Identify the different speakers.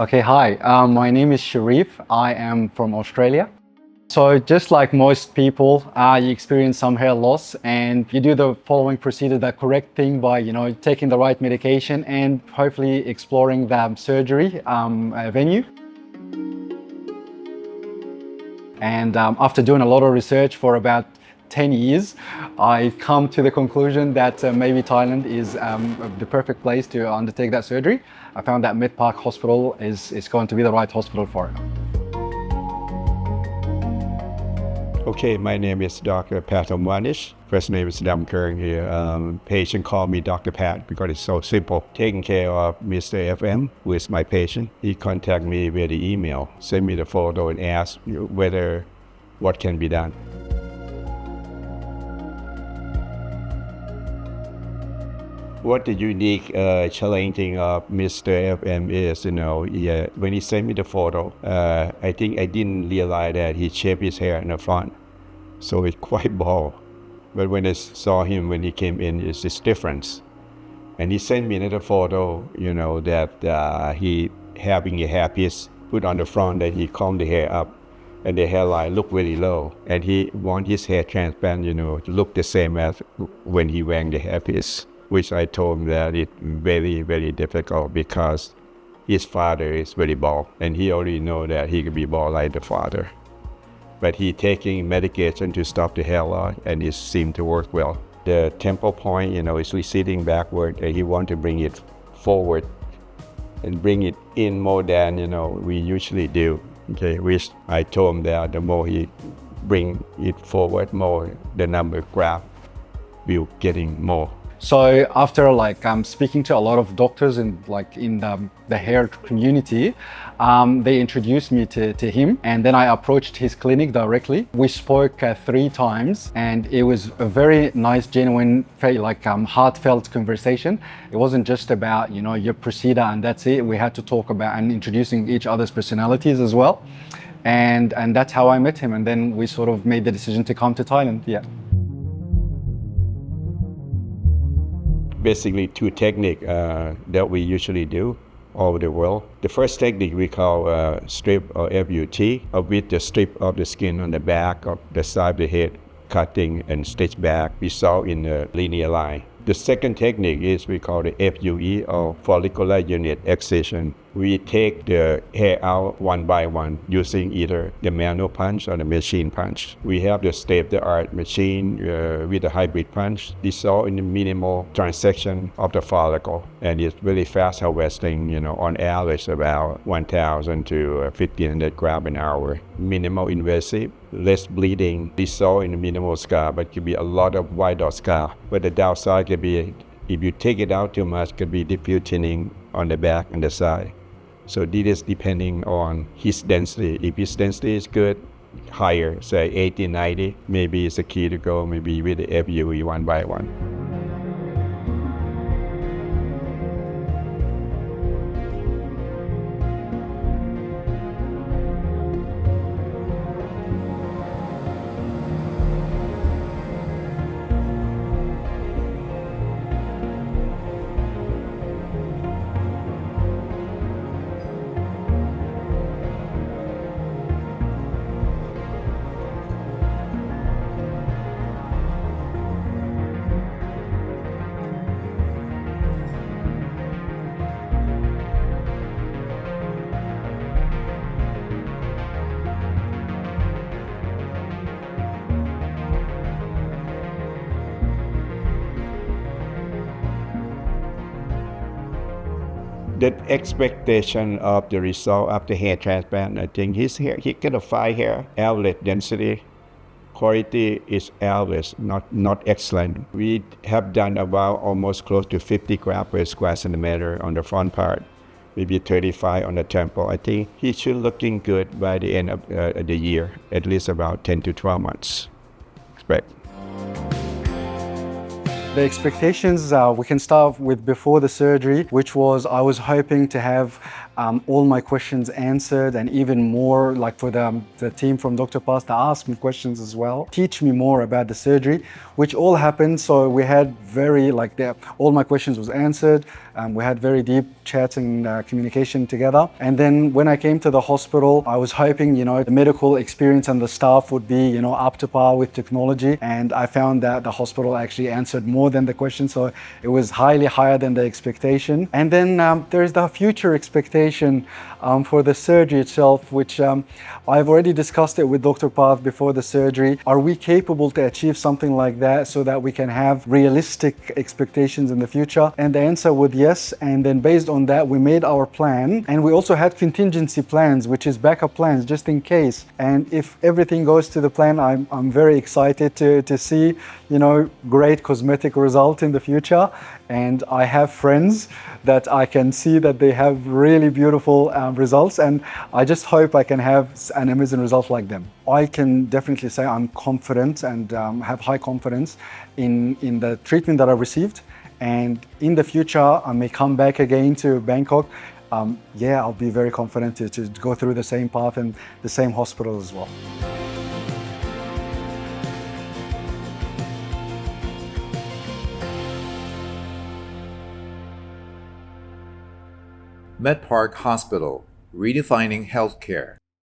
Speaker 1: Okay, hi. My name is Sharif. I am from Australia. So just like most people, you experience some hair loss and you do the following procedure, the correct thing by, taking the right medication and hopefully exploring the surgery venue. And after doing a lot of research for about 10 years, I come to the conclusion that maybe Thailand is the perfect place to undertake that surgery. I found that MedPark Hospital is going to be the right hospital for it.
Speaker 2: Okay, my name is Dr. Pat Omwanish. First name is Damkerng here. Patient called me Dr. Pat because it's so simple. Taking care of Mr. FM, who is my patient. He contacted me via the email, sent me the photo and asked what can be done. What the unique challenging of Mr. FM is, when he sent me the photo, I think I didn't realize that he shaved his hair in the front, so it's quite bald. But when I saw him when he came in, it's this difference. And he sent me another photo, that he having a hairpiece put on the front, that he combed the hair up, and the hairline looked very low. And he want his hair transplant, to look the same as when he wearing the hairpiece. Which I told him that it's very, very difficult because his father is very bald and he already know that he could be bald like the father. But he taking medication to stop the hair loss and it seemed to work well. The temple point, is receding backward and he want to bring it forward and bring it in more than, we usually do. Okay, which I told him that the more he bring it forward, more the number graph will getting more.
Speaker 1: So after speaking to a lot of doctors in the hair community, they introduced me to him, and then I approached his clinic directly. We spoke 3 times, and it was a very nice, genuine, heartfelt conversation. It wasn't just about your procedure and that's it. We had to talk about and introducing each other's personalities as well, and that's how I met him. And then we sort of made the decision to come to Thailand. Yeah.
Speaker 2: Basically 2 techniques that we usually do all over the world. The first technique we call strip or FUE, with the strip of the skin on the back of the side of the head, cutting and stitch back, result in a linear line. The second technique is we call the FUE or follicular unit excision. We take the hair out one by one using either the manual punch or the machine punch. We have the state-of-the-art machine with a hybrid punch. This all in the minimal transection of the follicle, and it's really fast harvesting, on average about 1,000 to 1,500 grams an hour. Minimal invasive, less bleeding, result in a minimal scar, but could be a lot of white dot scar. But the downside could be, if you take it out too much, could be diffuse thinning on the back and the side. So this is depending on his density. If his density is good, higher, say 80, 90, maybe it's a key to go, maybe with the FUE one by one. The expectation of the result of the hair transplant, I think his hair, he got a fine hair, average density, quality is average, not excellent. We have done about almost close to 50 grams per square centimeter on the front part, maybe 35 on the temple. I think he should looking good by the end of the year, at least about 10 to 12 months. Expect.
Speaker 1: The expectations, we can start with before the surgery, which was I was hoping to have all my questions answered, and even more, like for the team from Dr. Pas to ask me questions as well, teach me more about the surgery, which all happened. So we had all my questions was answered. We had very deep chats and communication together. And then when I came to the hospital, I was hoping, the medical experience and the staff would be, up to par with technology. And I found that the hospital actually answered more than the question. So it was highly higher than the expectation. And then there's the future expectation for the surgery itself, which I've already discussed it with Dr. Path before the surgery. Are we capable to achieve something like that so that we can have realistic expectations in the future? And the answer was yes. And then based on that, we made our plan. And we also had contingency plans, which is backup plans just in case. And if everything goes to the plan, I'm very excited to see, great cosmetic result in the future. And I have friends that I can see that they have really beautiful results, and I just hope I can have an amazing result like them. I can definitely say I'm confident and have high confidence in the treatment that I received, and in the future I may come back again to Bangkok. I'll be very confident to go through the same path and the same hospital as well.
Speaker 3: MedPark Hospital, redefining healthcare.